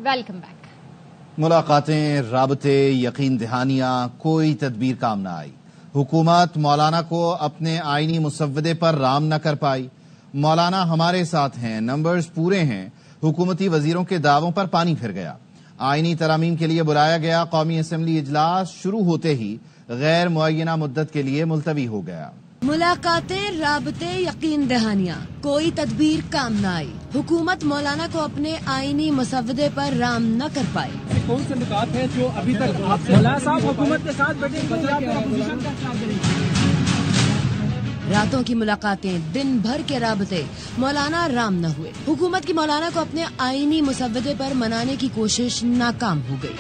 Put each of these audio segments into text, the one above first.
Welcome back. मुलाकातें, राबते, यकीन दहानियां, कोई तदबीर काम न आई। हुकूमत मौलाना को अपने आईनी मुसव्वदे पर राम न कर पाई। मौलाना हमारे साथ हैं, नंबर्स पूरे हैं। हुकूमती वजीरों के दावों पर पानी फिर गया। आईनी तरामीम के लिए बुलाया गया कौमी असम्बली इजलास शुरू होते ही गैर मुअय्यना मुद्दत के लिए मुलतवी हो गया। मुलाकातें, राबते, यकीन दहानियां, कोई तदबीर काम न आई। हुकूमत मौलाना को अपने आईनी मसवदे पर राम न कर पाई। कौन से नुकात है जो अभी तक मौलाना साहब हुकूमत के साथ बैठे? रातों की मुलाकातें, दिन भर के राबते, मौलाना राम न हुए। हुकूमत की मौलाना को अपने आईनी मुसवदे पर मनाने की कोशिश नाकाम हो गई।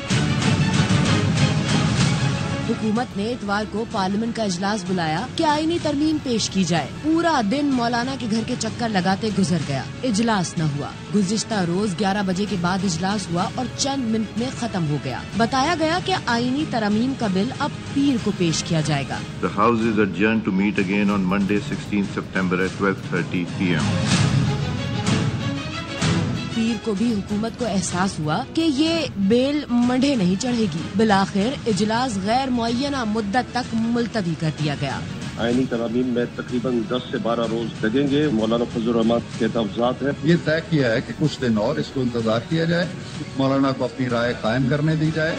हुकूमत ने इतवार को पार्लियामेंट का इजलास बुलाया कि आईनी तरमीम पेश की जाए। पूरा दिन मौलाना के घर के चक्कर लगाते गुजर गया, इजलास न हुआ। गुज़िश्ता रोज 11 बजे के बाद इजलास हुआ और चंद मिनट में खत्म हो गया। बताया गया कि आईनी तरमीम का बिल अब पीर को पेश किया जाएगा। The House is adjourned to meet again on Monday 16 September at 12:30 p.m. पीर को भी हुकूमत को एहसास हुआ कि ये बेल मंडे नहीं चढ़ेगी। बिलाखिर इजलास गैर मुअय्यना मुद्दत तक मुलतवी कर दिया गया। आईनी तरामीम में तकरीबन 10 से 12 रोज लगेंगे। मौलाना फजलुर रहमान के तहफ़्फ़ुज़ात है। ये तय किया है कि कुछ दिन और इसको इंतजार किया जाए, मौलाना को अपनी राय कायम करने दी जाए।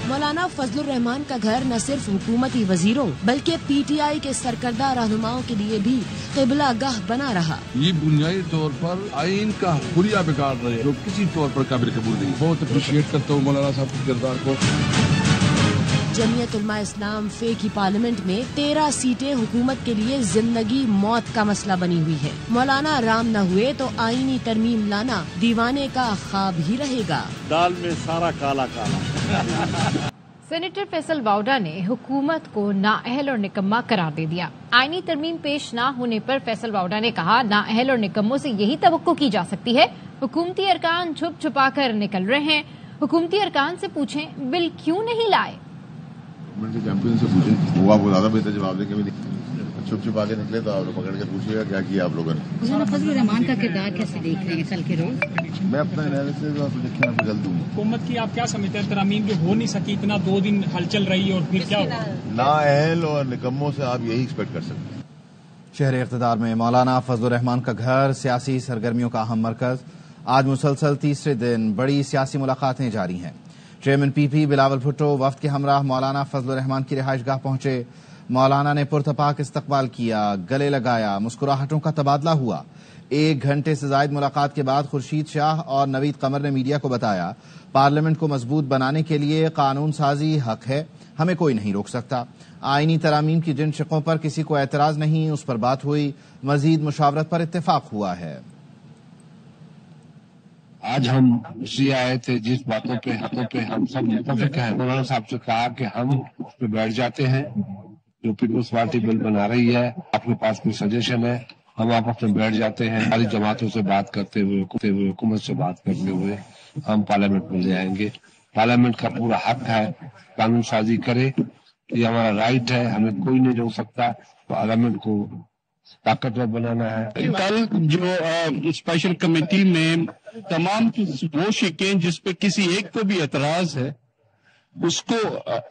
मौलाना फजलुर रहमान का घर न सिर्फ हुकूमती वजीरों बल्कि PTI के सरकर्दा रहनुमाओं के लिए भी क़िबला गाह बना रहा। ये बुनियादी तौर पर आइन का हुलिया बिगाड़ रहे लोग किसी तौर पर काबिल कबूल नहीं। बहुत अप्रिशिएट करता हूँ मौलाना साहब के किरदार को। जमीयत उलमा इस्लाम फे की पार्लियामेंट में 13 सीटें हुकूमत के लिए जिंदगी मौत का मसला बनी हुई है। मौलाना राम न हुए तो आईनी तरमीम लाना दीवाने का ख्वाब ही रहेगा। दाल में सारा काला काला। सेनेटर फैसल वाउडा ने हुकूमत को नाअहल और निकम्मा करार दे दिया। आईनी तरमीम पेश न होने पर फैसल वाउडा ने कहा, नाअहल और निकम्मों से यही तवक्को की जा सकती है। हुकूमती अरकान छुप छुपा कर निकल रहे हैं। हुकूमती अरकान से पूछें बिल क्यों नहीं लाए। चैंपियन से पूछें, वो आपको ज्यादा बेहतर जवाब देंगे। छुप छुपा के निकले तो आप पकड़ के पूछिएगा क्या किया आप लोगों ने। फजलुर रहमान का किरदार कैसे देख रहे हैं कल के रोज? मैं अपना एनालिसिस देखिए आपको जल्द दूंगा। हुकूमत की आप क्या समझते हैं तरामीम जो हो नहीं सकी, इतना 2 दिन हलचल रही और फिर क्या हुआ? नाअहल और निकम्मों से आप यही एक्सपेक्ट कर सकते हैं। शहर इक़्तिदार में मौलाना फजलुर रहमान का घर सियासी सरगर्मियों का अहम मरकज। आज मुसलसल तीसरे दिन बड़ी सियासी मुलाकातें जारी हैं। चेयरमैन PP बिलावल भुट्टो वफ्द के हमराह मौलाना फजलुर रहमान की रिहाइशगाह पहुंचे। मौलाना ने पुरतपाक इस्तकबाल किया, गले लगाया, मुस्कुराहटों का तबादला हुआ। 1 घंटे से जायद मुलाकात के बाद खुर्शीद शाह और नवीद कमर ने मीडिया को बताया, पार्लियामेंट को मजबूत बनाने के लिए कानून साजी हक है, हमें कोई नहीं रोक सकता। आईनी तरामीम की जिन शिकों पर किसी को एतराज नहीं, उस पर बात हुई। मजीद मुशावरत पर इत्तेफाक हुआ है। आज हम इसलिए आए थे जिस बातों पे हम सब मुतफिक हैं। मौलाना साहब से कहा कि हम उस पर बैठ जाते हैं जो पीपल्स पार्टी बिल बना रही है। आपके पास कोई सजेशन है? हम आपस में बैठ जाते हैं, सारी जमातों से बात करते हुए, हुकूमत से बात करते हुए हम पार्लियामेंट में ले आएंगे। पार्लियामेंट का पूरा हक है कानून साजी करे, ये हमारा राइट है, हमें कोई नहीं रोक सकता। पार्लियामेंट को ताकतवर बनाना है। कल जो स्पेशल कमेटी में तमाम वो शिकें जिस पे किसी एक को भी एतराज है उसको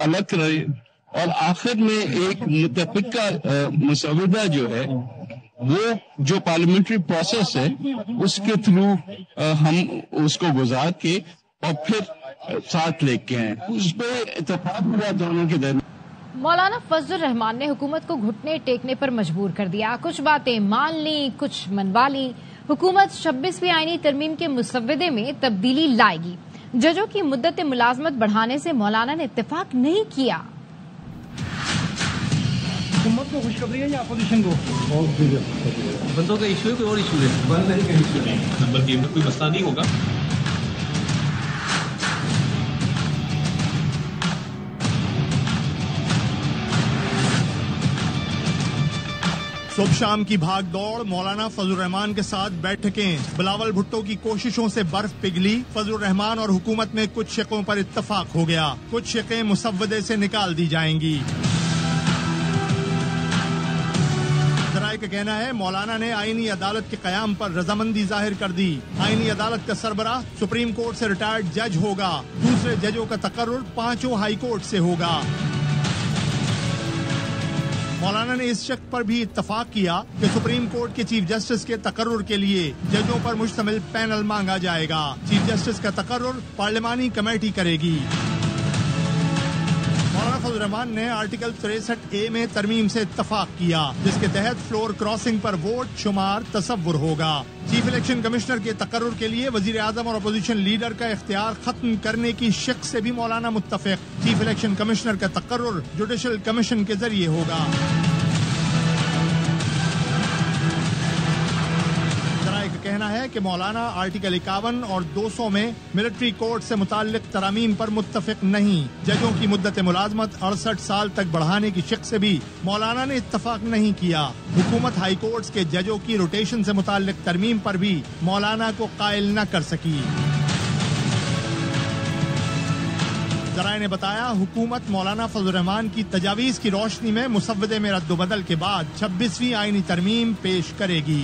अलग करे और आखिर में एक मुतफिका मसवदा जो है वो जो पार्लियामेंट्री प्रोसेस है उसके थ्रू हम उसको गुजार के और फिर साथ लेके आए। उस पर इत्तेफाक हुआ दोनों के दरमियान। मौलाना फजलुर रहमान ने हुकूमत को घुटने टेकने पर मजबूर कर दिया। कुछ बातें मान ली, कुछ मनवा ली। हुकूमत 26वीं आईनी तरमीम के मुसव्वदे में तब्दीली लाएगी। जजों की मुद्दत मुलाजमत बढ़ाने से मौलाना ने इत्तेफाक नहीं किया। हुकूमत को खुशखबरी है या अपोजिशन को? बंदों का इशू है, कोई और इशू है? बंद नहीं का इशू है, नंबर गेम में कोई मसला नहीं होगा। सुबह शाम की भाग दौड़, मौलाना फजलुर रहमान के साथ बैठकें, बिलावल भुट्टो की कोशिशों से बर्फ पिघली। फजलुर रहमान और हुकूमत में कुछ शिकों पर इत्तफाक हो गया, कुछ शिकें मुसव्वदे से निकाल दी जाएंगी। जराये का कहना है मौलाना ने आईनी अदालत के क़याम पर रजामंदी जाहिर कर दी। आईनी अदालत का सरबराह सुप्रीम कोर्ट से रिटायर्ड जज होगा। दूसरे जजों का तकर्रुर 5 हाई कोर्ट से होगा। मौलाना ने इस शक पर भी इत्तफाक किया कि सुप्रीम कोर्ट के चीफ जस्टिस के तकर्रुर के लिए जजों पर मुश्तमिल पैनल मांगा जाएगा। चीफ जस्टिस का तकर्रुर पार्लिमानी कमेटी करेगी। मौलाना फजल रहमान ने आर्टिकल 63A में तरमीम से इत्तफाक किया, जिसके तहत फ्लोर क्रॉसिंग पर वोट शुमार तसव्वुर होगा। चीफ इलेक्शन कमिश्नर के तकर्रुर के लिए वजीर आजम और अपोजिशन लीडर का इख्तियार खत्म करने की शिक से भी मौलाना मुत्तफिक। चीफ इलेक्शन कमिश्नर का तकर्रुर जुडिशल कमीशन के जरिए होगा। कहना है कि मौलाना आर्टिकल 51 और 200 में मिलिट्री कोर्ट से मुताल्लिक तरामीम पर मुत्तफिक नहीं। जजों की मुद्दत मुलाजमत 68 साल तक बढ़ाने की शिक से भी मौलाना ने इत्तफाक नहीं किया। हुकूमत हाई कोर्ट्स के जजों की रोटेशन से मुताल्लिक तरमीम पर भी मौलाना को कायल न कर सकी। जराये ने बताया हुकूमत मौलाना फजल रहमान की तजावीज़ की रोशनी में मुसव्वदे में रद्दोबदल के बाद 26वीं आईनी तरमीम पेश करेगी।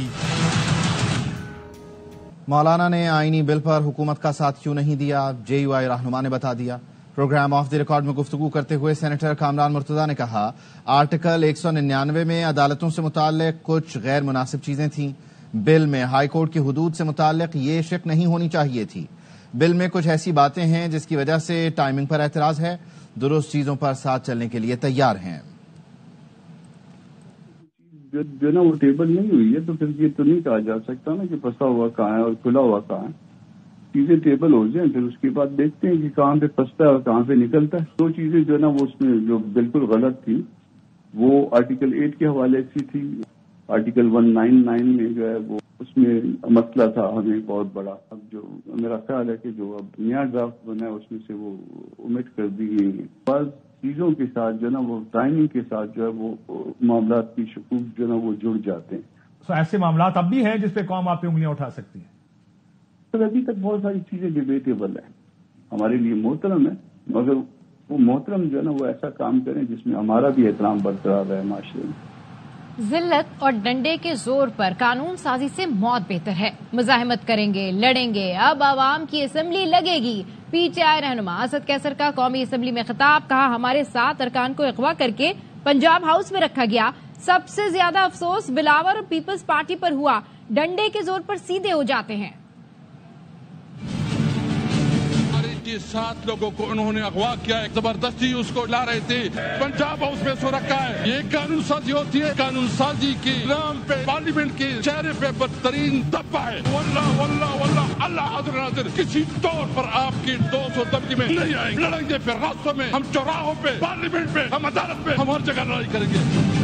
मौलाना ने आईनी बिल पर हुकूमत का साथ क्यों नहीं दिया, JUI रहनुमा ने बता दिया। प्रोग्राम ऑफ द रिकॉर्ड में गुफ्तगू करते हुए सेनेटर कामरान मुर्तजा ने कहा आर्टिकल 199 में अदालतों से मुताल्लिक कुछ गैर मुनासिब चीजें थीं। बिल में हाई कोर्ट की हुदूद से मुताल्लिक ये शिक नहीं होनी चाहिए थी। बिल में कुछ ऐसी बातें हैं जिसकी वजह से टाइमिंग पर एतराज है। दुरुस्त चीजों पर साथ चलने के लिए तैयार हैं। जो ना वो टेबल नहीं हुई है तो फिर ये तो नहीं कहा जा सकता ना कि फंसा हुआ कहाँ है और खुला हुआ कहाँ है। चीजें टेबल हो जाए फिर उसके बाद देखते हैं कि कहाँ पे फंसता है और कहाँ पे निकलता है। दो चीजें जो है ना वो उसमें जो बिल्कुल गलत थी वो आर्टिकल 8 के हवाले से थी। आर्टिकल 199 में जो है वो उसमें मसला था हमें बहुत बड़ा। अब जो मेरा ख्याल है कि जो अब नया ड्राफ्ट बना है उसमें से वो ओमिट कर दी गई है। बस चीजों के साथ जो है ना वो टाइमिंग के साथ जो है वो मामला की शकूक जो है ना वो जुड़ जाते हैं। तो ऐसे मामला अब भी हैं जिस पे कौम आप पे उंगलियां उठा सकती है। तो अभी तक बहुत सारी चीजें डिबेटेबल है, हमारे लिए मोहतरम है, मगर वो मोहतरम जो है ना वो ऐसा काम करें जिसमें हमारा भी एहतराम बरकरार रहे माशरे में। जिल्लत और डंडे के जोर पर कानून साजी से मौत बेहतर है। मुजाहिमत करेंगे, लड़ेंगे, अब आवाम की असेंबली लगेगी। PTI रहनुमा असद कैसर का कौमी असेंबली में खिताब, कहा हमारे 7 अरकान को अगवा करके पंजाब हाउस में रखा गया। सबसे ज्यादा अफसोस बिलावल और पीपल्स पार्टी पर हुआ। डंडे के जोर पर सीधे हो जाते हैं। 7 लोगों को उन्होंने अगवा किया है, जबरदस्ती उसको ला रहे थे, पंजाब हाउस में सो रखा है। ये कानून साजी होती है। कानून साजी के नाम पे पार्लियामेंट के चेहरे पे बदतरीन धब्बा है। वल्लाह वल्लाह वल्लाह अल्लाह हाज़िर नाज़िर किसी तौर पर आपकी 200 दबकी में नहीं आएंगे। लड़ेंगे फिर रास्तों में, हम चौराहों पे, पार्लियामेंट पे, हम अदालत पे, हम हर जगह लड़ाई करेंगे।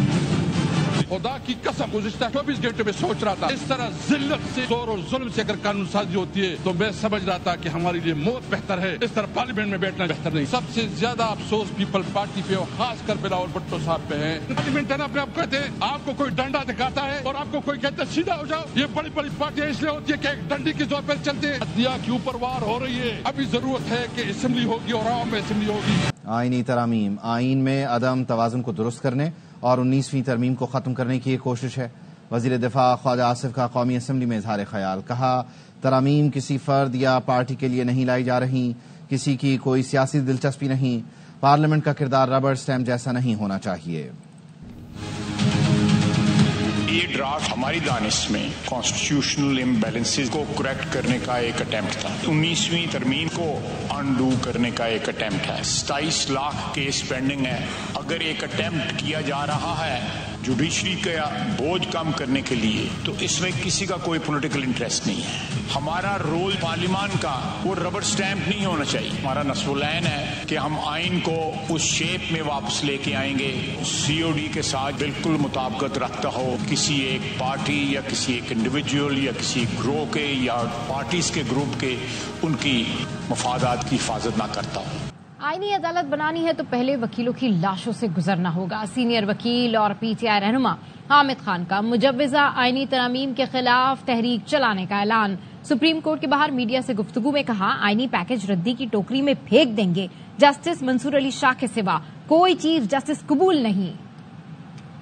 खुदा की कसम गुज़िश्ता 24 घंटे में सोच रहा था इस तरह जिल्लत से, जोर और जुल्म से अगर कानून साजी होती है तो मैं समझ रहा था कि हमारे लिए मौत बेहतर है। इस तरह पार्लियामेंट में बैठना बेहतर नहीं। सबसे ज्यादा अफसोस पीपल पार्टी पे और खासकर बिलावल भुट्टो साहब पे है। पार्लियामेंट है ना, अपने आप कहते हैं आपको कोई डंडा दिखाता है और आपको कोई कहता है सीधा हो जाओ। ये बड़ी बड़ी पार्टियां इसलिए होती है कि एक डंडी के जोर पर चलते हैं। हत्या के ऊपर वार हो रही है। अभी जरूरत है कि असेंबली होगी और आवाम में असेंबली होगी। आईनी तरामीम, आईन में अदम तवाजुन को दुरुस्त करने और 19वीं तरमीम को खत्म करने की एक कोशिश है। वजीर दिफा ख्वाजा आसिफ का कौमी असेंबली में इजहार ख्याल, कहा तरामीम किसी फर्द या पार्टी के लिए नहीं लाई जा रही, किसी की कोई सियासी दिलचस्पी नहीं। पार्लियामेंट का किरदार रबर स्टैम्प जैसा नहीं होना चाहिए। ये ड्राफ्ट हमारी दानिश में कॉन्स्टिट्यूशनल इम्बैलेंसेस को करेक्ट करने का एक अटेम्प्ट था। 19वीं तरमीम को अनडू करने का एक अटेम्प्ट है। 27 लाख केस पेंडिंग है। अगर एक अटेम्प्ट किया जा रहा है जुडिशरी का बोझ कम करने के लिए तो इसमें किसी का कोई पॉलिटिकल इंटरेस्ट नहीं है। हमारा रोल पार्लियामान का वो रबर स्टैम्प नहीं होना चाहिए। हमारा नस्बुलैन है कि हम आइन को उस शेप में वापस लेके आएंगे COD के साथ बिल्कुल मुताबिकत रखता हो, किसी एक पार्टी या किसी एक इंडिविजुअल या किसी ग्रोह के या पार्टीज के ग्रुप के उनकी मफादात की हिफाजत ना करता हो। आईनी अदालत बनानी है तो पहले वकीलों की लाशों से गुजरना होगा। सीनियर वकील और PTI रहनुमा हामिद खान का मुजव्वजा आईनी तरामीम के खिलाफ तहरीक चलाने का ऐलान। सुप्रीम कोर्ट के बाहर मीडिया से गुफ्तगू में कहा आईनी पैकेज रद्दी की टोकरी में फेंक देंगे। जस्टिस मंसूर अली शाह के सिवा कोई चीफ जस्टिस कबूल नहीं।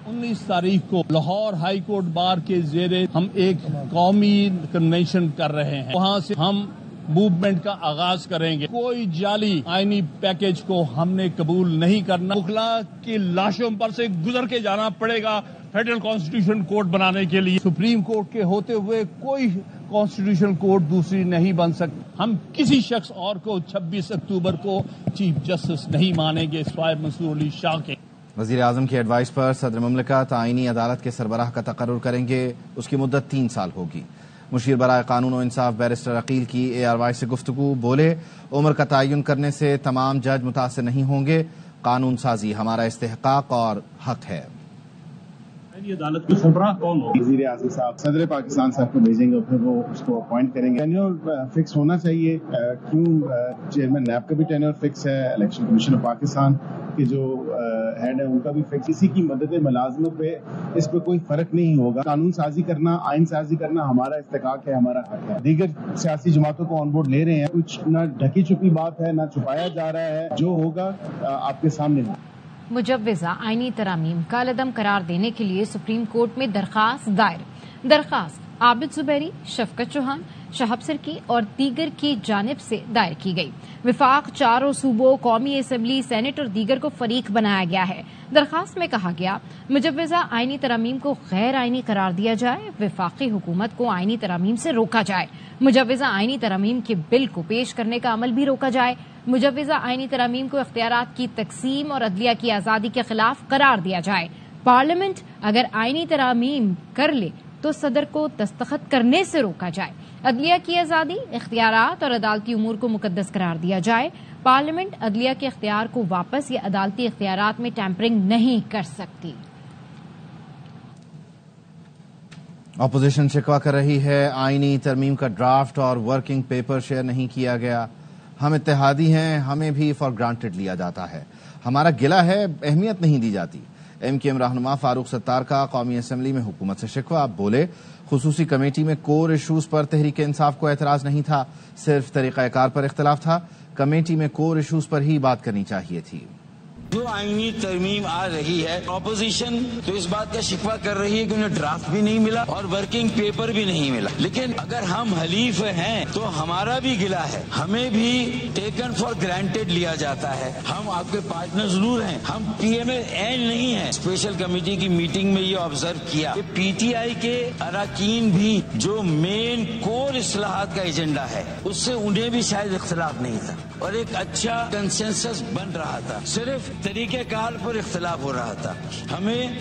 19 तारीख को लाहौर हाई कोर्ट बार के जेरे हम एक कौमी कन्वेंशन कर रहे हैं। वहां से हम मूवमेंट का आगाज करेंगे। कोई जाली आईनी पैकेज को हमने कबूल नहीं करना। मुखला की लाशों पर से गुजर के जाना पड़ेगा फेडरल कॉन्स्टिट्यूशन कोर्ट बनाने के लिए। सुप्रीम कोर्ट के होते हुए कोई कॉन्स्टिट्यूशन कोर्ट दूसरी नहीं बन सकती। हम किसी शख्स और को 26 अक्टूबर को चीफ जस्टिस नहीं मानेंगे सिवाय मंसूर अली शाह के। वजीर आजम की एडवाइस पर सदर मुमलिकत आईनी अदालत के सरबराह का तकर्रुर करेंगे। उसकी मुद्दत 3 साल होगी। मुशीर बराए कानून और इंसाफ बैरिस्टर अकील की ARY से गुफ्तगू। बोले, उम्र का तयन करने से तमाम जज मुतासर नहीं होंगे। कानून साजी हमारा इस्तेहकाक और हक है। अदालत के सरबराह कौन हो? वजीर आज़म साहब सदर पाकिस्तान साहब को भेजेंगे और फिर वो उसको अपॉइंट करेंगे। टेन्योर फिक्स होना चाहिए। क्यों चेयरमैन नैब का भी टेन्योर फिक्स है, इलेक्शन कमीशन ऑफ पाकिस्तान के जो हेड है उनका भी फिक्स। किसी की मदद मुलाजमत पे इस पर कोई फर्क नहीं होगा। कानून साजी करना, आइन साजी करना हमारा इस्तेहकाक है, हमारा हक है। दीगर सियासी जमातों को ऑन बोर्ड ले रहे हैं। कुछ न ढकी छुपी बात है, न छुपाया जा रहा है। जो होगा आपके सामने होगा। मुजव्विज़ा आईनी तरामीम कालअदम करार देने के लिए सुप्रीम कोर्ट में दरखास्त दायर। दरखास्त आबिद जुबैरी, शफकत चौहान, शहाब सिरकी और दीगर की जानिब से दायर की गई। विफाक, चारों सूबों, कौमी असम्बली, सेनेट और दीगर को फरीक बनाया गया है। दरखास्त में कहा गया, मुजव्विज़ा आईनी तरामीम को गैर आईनी करार दिया जाए, विफाकी हुकूमत को आईनी तरामीम से रोका जाए, मुजव्विज़ा आईनी तरामीम के बिल को पेश करने का अमल भी रोका जाए, मुजव्विज़ा आईनी तरामीम को इख्तियारात की तकसीम और अदलिया की आज़ादी के खिलाफ करार दिया जाए। पार्लियामेंट अगर आईनी तरामीम कर ले तो सदर को दस्तखत करने से रोका जाए। अदलिया की आज़ादी, इख्तियारात और अदालती उमूर को मुकद्दस करार दिया जाए। पार्लियामेंट अदलिया के इख्तियार को वापस या अदालती इख्तियारात में टैंपरिंग नहीं कर सकती। अपोजिशन शिकवा कर रही है, आईनी तरमीम का ड्राफ्ट और वर्किंग पेपर शेयर नहीं किया गया। हम इत्तेहादी हैं, हमें भी फॉर ग्रांटेड लिया जाता है। हमारा गिला है, अहमियत नहीं दी जाती। MKM रहनुमा फारूक सत्तार का कौमी असम्बली में हुकूमत से शिकवा। बोले, खुसूसी कमेटी में कोर इशूज पर तहरीक इंसाफ को एतराज नहीं था, सिर्फ तरीक़ाकार पर इख्तलाफ था। कमेटी में कोर इशूज पर ही बात करनी चाहिए थी। जो आईनी तरमीम आ रही है, ऑपोजिशन तो इस बात का शिकवा कर रही है कि उन्हें ड्राफ्ट भी नहीं मिला और वर्किंग पेपर भी नहीं मिला। लेकिन अगर हम हलीफ हैं तो हमारा भी गिला है, हमें भी टेकन फॉर ग्रांटेड लिया जाता है। हम आपके पार्टनर जरूर हैं, हम PMA नहीं है। स्पेशल कमेटी की मीटिंग में ये ऑब्जर्व किया कि PTI के अरकान भी जो मेन कोर इस्लाहात का एजेंडा है उससे उन्हें भी शायद इख्तिलाफ नहीं था और एक अच्छा कंसेंसस बन रहा था। सिर्फ तरीके कार पर इख्तिलाफ हो रहा था। हमें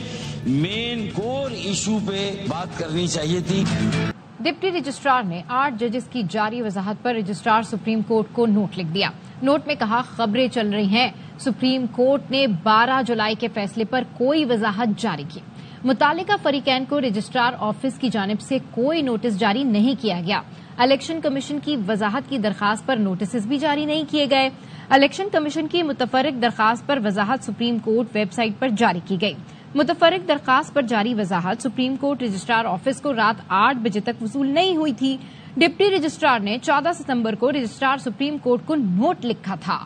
मेन कोर इशू पे बात करनी चाहिए थी। डिप्टी रजिस्ट्रार ने 8 जजेस की जारी वजाहत पर रजिस्ट्रार सुप्रीम कोर्ट को नोट लिख दिया। नोट में कहा, खबरें चल रही हैं, सुप्रीम कोर्ट ने 12 जुलाई के फैसले पर कोई वजाहत जारी की। मुतालिका फरीकैन को रजिस्ट्रार ऑफिस की जानिब से कोई नोटिस जारी नहीं किया गया। इलेक्शन कमीशन की वजाहत की दरखास्त पर नोटिस भी जारी नहीं किए गए। इलेक्शन कमीशन की मुतफर्रिक दरखास्त पर वजाहत सुप्रीम कोर्ट वेबसाइट पर जारी की गई। मुतफर्रिक दरखास्त पर जारी वजाहत सुप्रीम कोर्ट रजिस्ट्रार ऑफिस को रात 8 बजे तक वसूल नहीं हुई थी। डिप्टी रजिस्ट्रार ने 14 सितंबर को रजिस्ट्रार सुप्रीम कोर्ट को नोट लिखा था।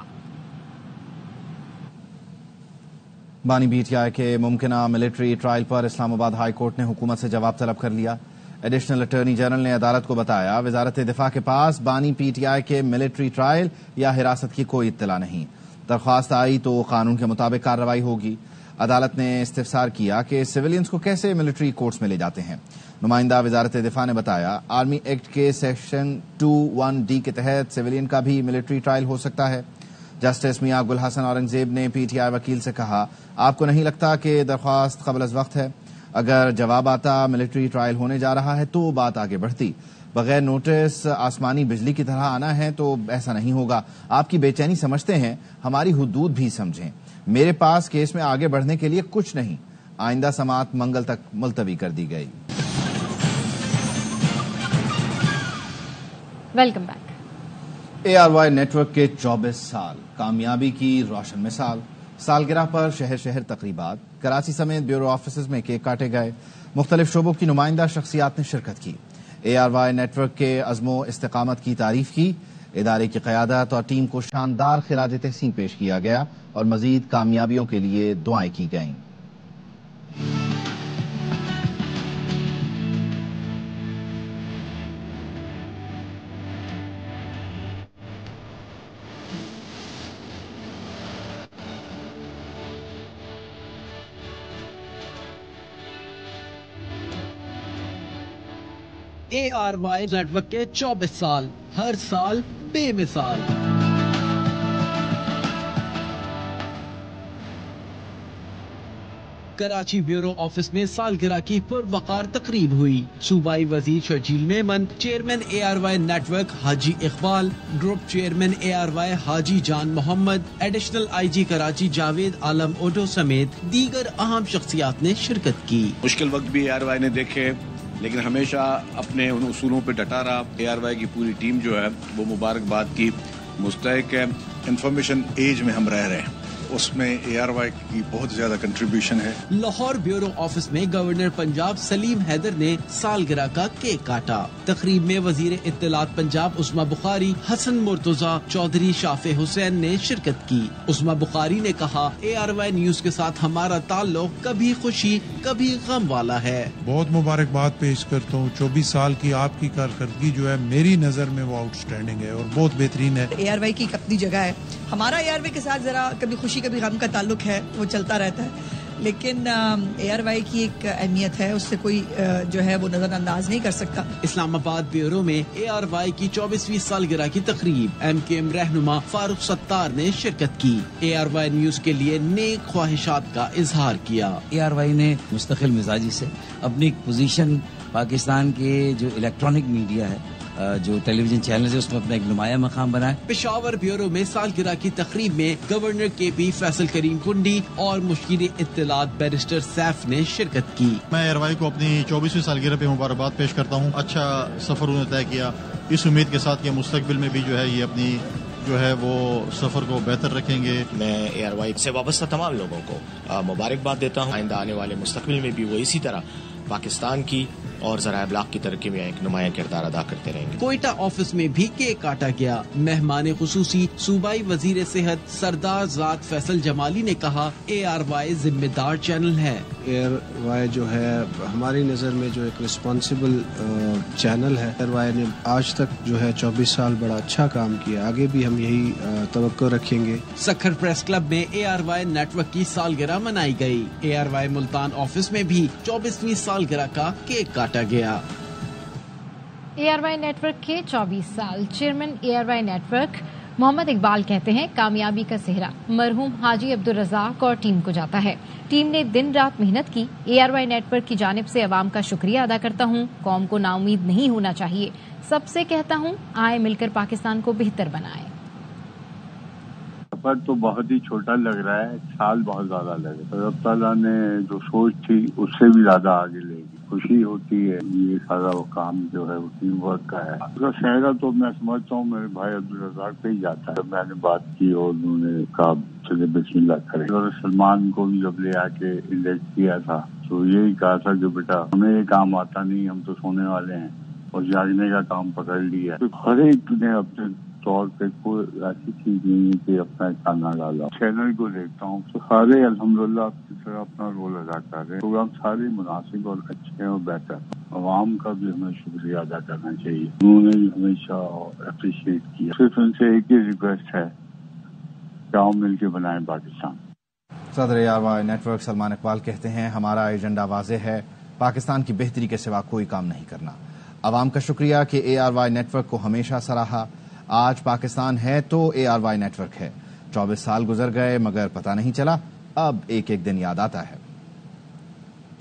बानी BTI के मुमकिना मिलिट्री ट्रायल पर इस्लामाबाद हाई कोर्ट ने हुकूमत से जवाब तलब कर लिया। एडिशनल अटॉर्नी जनरल ने अदालत को बताया, वजारत दिफा के पास बानी PTI के मिलिट्री ट्रायल या हिरासत की कोई इत्तला नहीं। दरख्वास्त आई तो कानून के मुताबिक कार्रवाई होगी। अदालत ने इस्तिफसार किया कि सिविलियंस को कैसे मिलिट्री कोर्ट्स में ले जाते हैं। नुमाइंदा वजारत दिफा ने बताया, आर्मी एक्ट के सेक्शन 21D के तहत सिविलियन का भी मिलिट्री ट्रायल हो सकता है। जस्टिस मियां गुल हसन औरंगजेब ने PTI वकील से कहा, आपको नहीं लगता कि दरख्वास्त कबल अज वक्त है? अगर जवाब आता मिलिट्री ट्रायल होने जा रहा है तो बात आगे बढ़ती। बगैर नोटिस आसमानी बिजली की तरह आना है तो ऐसा नहीं होगा। आपकी बेचैनी समझते हैं, हमारी हुदूद भी समझें। मेरे पास केस में आगे बढ़ने के लिए कुछ नहीं। आइंदा समाअत मंगल तक मुलतवी कर दी गई। Welcome back. ARY नेटवर्क के 24 साल, कामयाबी की रोशन मिसाल। सालगिरह पर शहर शहर तकरीबात, कराची समेत ब्यूरो ऑफिस में केक काटे गए। मुख्तलिफ शोबों की नुमाइंदा शख्सियात ने शिरकत की। ARY नेटवर्क के अज़्मो इस्तिकामत की तारीफ की। इदारे की क़यादत और टीम को शानदार खिराज तहसीन पेश किया गया और मजीद कामयाबियों के लिए दुआएं की गईं। ARY नेटवर्क के 24 साल, हर साल बेमिसाल। कराची ब्यूरो ऑफिस में सालगिरह की पुरवकार तकरीब हुई। सूबाई वजीर Sharjeel Memon, chairman ARY network Haji Iqbal, group chairman ARY Haji Jan Mohammad, additional IG Karachi Javed Alam Odho समेत दीगर अहम शख्सियात ने शिरकत की। मुश्किल वक्त भी ARY ने देखे, लेकिन हमेशा अपने उन उसूलों पर डटा रहा। ARY की पूरी टीम जो है वो मुबारकबाद की मुस्तहिक है। इंफॉर्मेशन एज में हम रह रहे हैं, उसमें ARY की बहुत ज्यादा कंट्रीब्यूशन है। लाहौर ब्यूरो ऑफिस में गवर्नर पंजाब सलीम हैदर ने सालगिरह का केक काटा। तकरीब में वजीर इत्तलात पंजाब उस्मा बुखारी, हसन मुर्तजा, चौधरी शाफे हुसैन ने शिरकत की। उस्मा बुखारी ने कहा, ARY न्यूज के साथ हमारा ताल्लुक कभी खुशी कभी गम वाला है। बहुत मुबारकबाद पेश करता हूँ। 24 साल की आपकी कारकर्दगी जो है मेरी नजर में वो आउटस्टैंडिंग है और बहुत बेहतरीन है। ARY की अपनी जगह है, हमारा ARY के साथ जरा कभी खुशी कभी गम का ताल्लुक है, वो चलता रहता है, लेकिन ARY की एक अहमियत है, उससे कोई जो है वो नजरअंदाज नहीं कर सकता। इस्लामाबाद ब्यूरो में ARY की 24वीं सालगिरह की तकरीब MKM रहनुमा फारूक सत्तार ने शिरकत की। ARY न्यूज के लिए नेक ख्वाहिशात का इजहार किया। ARY ने मुस्तकिल मिजाजी से अपनी पोजीशन पाकिस्तान के जो इलेक्ट्रॉनिक मीडिया है, जो टेलीविजन चैनल है, उसमें अपना एक नुमाया मकाम बनाए। पेशावर ब्यूरो में सालगिरह की तकरीब में गवर्नर KP फैसल करीम कुंडी और मुशीर इत्तलात बैरिस्टर सैफ ने शिरकत की। मैं ARY को अपनी 24वीं सालगिरह पे मुबारकबाद पेश करता हूँ। अच्छा सफर उन्होंने तय किया, इस उम्मीद के साथ कि मुस्तकबिल में भी जो है ये अपनी जो है वो सफर को बेहतर रखेंगे। मैं ARY से वाबस्ता तमाम लोगों को मुबारकबाद देता हूँ। आइंदा आने वाले मुस्तकबिल में भी वो इसी तरह पाकिस्तान की और ज़राए इब्लाग की तरक्की में एक नुमाया किरदार अदा करते रहेंगे। कोयटा ऑफिस में भी केक काटा गया। मेहमान खुसूसी सूबाई वजीर सेहत सरदार ज़ात फैसल जमाली ने कहा, ARY जिम्मेदार चैनल है। ARY जो है हमारी नज़र में जो एक रिस्पॉन्सिबल चैनल है। ARY ने आज तक जो है 24 साल बड़ा अच्छा काम किया, आगे भी हम यही तवक्को रखेंगे। सखर प्रेस क्लब में ARY नेटवर्क की सालगिरह मनाई गई। ARY मुल्तान ऑफिस में भी 24वीं सालगिरह का केक काटा गया। ARY नेटवर्क के 24 साल chairman ARY network Mohammad Iqbal कहते हैं, कामयाबी का सेहरा मरहूम हाजी अब्दुल रज़ाक और टीम को जाता है। टीम ने दिन रात मेहनत की। ARY नेटवर्क की जानिब से अवाम का शुक्रिया अदा करता हूँ। कौम को नाउमीद नहीं होना चाहिए। सबसे कहता हूँ, आए मिलकर पाकिस्तान को बेहतर बनाए। सफर तो बहुत ही छोटा लग रहा है, साल बहुत ज्यादा लगे। अल्लाह ताला ने जो सोच थी उससे भी ज्यादा आगे लेगी। खुशी होती है, ये सारा वो काम जो है वो टीम वर्क का है। उसका सेहरा तो मैं समझता हूँ मेरे भाई अब्दुल रज़ाक पे ही जाता है। मैंने बात की और उन्होंने कहा चले बिस्मिल्लाह करें। और सलमान को भी जब ले आके इंडेक्ट किया था तो यही कहा था कि बेटा हमें ये काम आता नहीं, हम तो सोने वाले हैं, और जागने का काम पकड़ लिया। तो हर एक ने अपने तौर पे कोई ऐसी चीज नहीं है कि अपना खाना डाला। चैनल को देखता हूँ तो सारे अल्हम्दुलिल्लाह आपकी तरह अपना रोल अदा कर रहे हैं। प्रोग्राम सारे मुनासिब और अच्छे और बेहतर। अवाम का भी हमें शुक्रिया अदा करना चाहिए, उन्होंने भी हमेशा अप्रिशिएट किया। सिर्फ उनसे एक ही रिक्वेस्ट है कि आओ मिल के बनाए पाकिस्तान। सदर ARY नेटवर्क सलमान इकबाल कहते हैं, हमारा एजेंडा वाज़ेह है, पाकिस्तान की बेहतरी के सिवा कोई काम नहीं करना। अवाम का शुक्रिया कि ARY नेटवर्क को हमेशा सराहा। आज पाकिस्तान है तो ARY नेटवर्क है। 24 साल गुजर गए मगर पता नहीं चला, अब एक एक दिन याद आता है।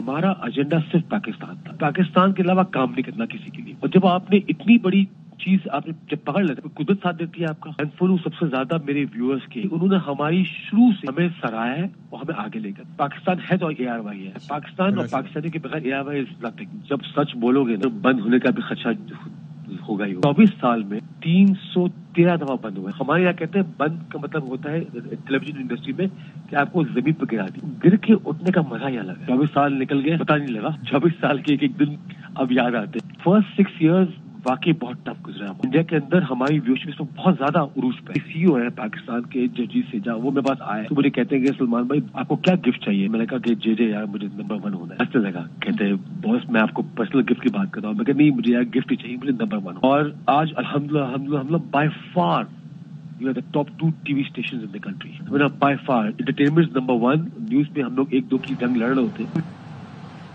हमारा एजेंडा सिर्फ पाकिस्तान था, पाकिस्तान के अलावा काम नहीं करना किसी के लिए। और जब आपने इतनी बड़ी चीज आपने जब पकड़ लेते, कुदरत साथ देती है आपका। थैंकफुल सबसे ज्यादा मेरे व्यूअर्स के, उन्होंने हमारी शुरू से हमें सराहा है और हमें आगे लेकर। पाकिस्तान है तो ARY है, पाकिस्तान और पाकिस्तानी के बगैर ARY इज नथिंग। जब सच बोलोगे तो बंद होने का भी खदशा होगा ही। 24 साल में 313 दफा बंद हुए। हमारे यहाँ कहते हैं बंद का मतलब होता है टेलीविजन इंडस्ट्री में कि आपको जमीन पर गिरा दी, गिर के उठने का मजा ही अलग है। 24 साल निकल गए पता नहीं लगा। 24 साल के एक एक दिन अब याद आते। फर्स्ट 6 years वाकई बहुत टफ गुजरा। इंडिया के अंदर हमारी व्यूअरशिप में बहुत ज्यादा उरूज पे। CEO है पाकिस्तान के जजी से, जहाँ वो मेरे पास आए तो मुझे कहते हैं कि सलमान भाई आपको क्या गिफ्ट चाहिए। मैंने कहा कि जे यार मुझे नंबर 1 होना है। अच्छा लगा, कहते हैं बॉस मैं आपको पर्सनल गिफ्ट की बात कर रहा हूँ। मैं कहता नहीं मुझे यार गिफ्ट ही चाहिए, मुझे नंबर 1। और आज अल्हम्दुलिल्लाह by far you are the top 2 TV stations in the country। By far entertainment number 1। News में हम लोग 1-2 की जंग लड़ रहे होते।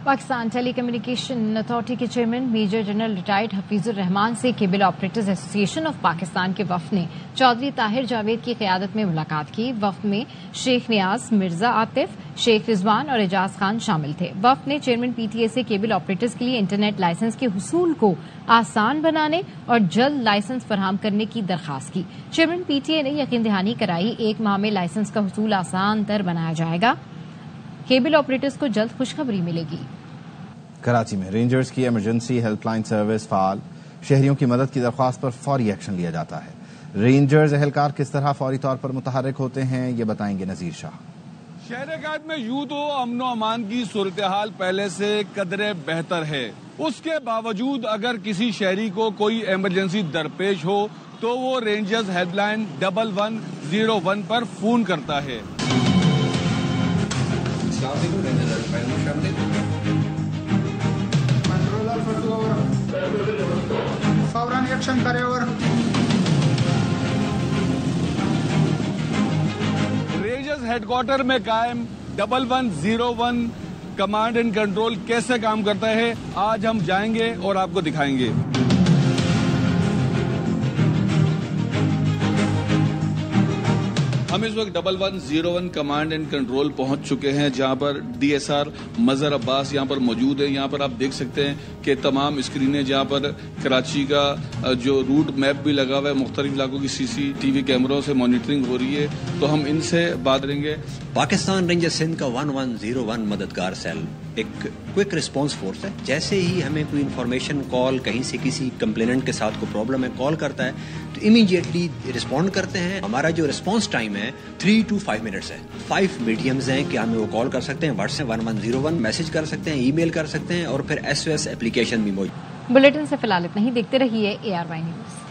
पाकिस्तान टेली कम्युनिकेशन अथॉरिटी के chairman major general retired Hafeezur Rehman से cable operators association of Pakistan के वफ्द ने चौधरी ताहिर जावेद की क़यादत में मुलाकात की। वफ्द में शेख नियाज, मिर्जा आतिफ, शेख रिजवान और एजाज खान शामिल थे। वफ्द ने चेयरमैन पीटीए से केबल ऑपरेटर्स के लिए इंटरनेट लाइसेंस के हुसूल को आसान बनाने और जल्द लाइसेंस फराहम करने की दरख्वास्त की। चेयरमैन पीटीए ने यकीन दहानी कराई 1 माह में लाइसेंस का हुसूल आसान तर बनाया जाएगा। केबल ऑपरेटर्स को जल्द खुशखबरी मिलेगी। कराची में रेंजर्स की इमरजेंसी हेल्पलाइन सर्विस फाल, शहरियों की मदद की दरख्वास्त पर फौरी एक्शन लिया जाता है। रेंजर्स एहलकार किस तरह फौरी तौर पर मुतहर्रिक होते हैं, ये बताएंगे नजीर शाह। शहर कायद में यूं तो अमन व अमान की सूरत हाल पहले से कदरे बेहतर है, उसके बावजूद अगर किसी शहरी को कोई इमरजेंसी दरपेश हो तो वो रेंजर्स हेल्पलाइन 1101 पर फोन करता है। फौरन एक्शन करे और रेंजर्स हेडक्वार्टर में कायम 1101 कमांड एंड कंट्रोल कैसे काम करता है आज हम जाएंगे और आपको दिखाएंगे। हम इस वक्त 1101 कमांड एंड कंट्रोल पहुंच चुके हैं, जहां पर डीएसआर मजहर अब्बास यहां पर मौजूद है। यहां पर आप देख सकते हैं कि तमाम स्क्रीनें जहां पर कराची का जो रूट मैप भी लगा हुआ है, मुख्तलिफ इलाकों की सीसीटीवी कैमरों से मॉनिटरिंग हो रही है। तो हम इनसे बात करेंगे। पाकिस्तान रेंजर सिंध का 1101 मददगार सेल एक क्विक रिस्पांस फोर्स है। जैसे ही हमें कोई इन्फॉर्मेशन कॉल कहीं से किसी कंप्लेनेंट के साथ कोई प्रॉब्लम है कॉल करता है तो इमीडिएटली रिस्पॉन्ड करते हैं। हमारा जो रिस्पांस टाइम है 3 to 5 मिनट्स है। 5 मीडियम्स हैं कि हमें वो कॉल कर सकते हैं, व्हाट्सएप 1101 मैसेज कर सकते हैं, ईमेल कर सकते हैं और फिर SOS एप्लीकेशन भी मौजूद। बुलेटिन से फिलहाल इतना ही। देखते रहिए ARY न्यूज।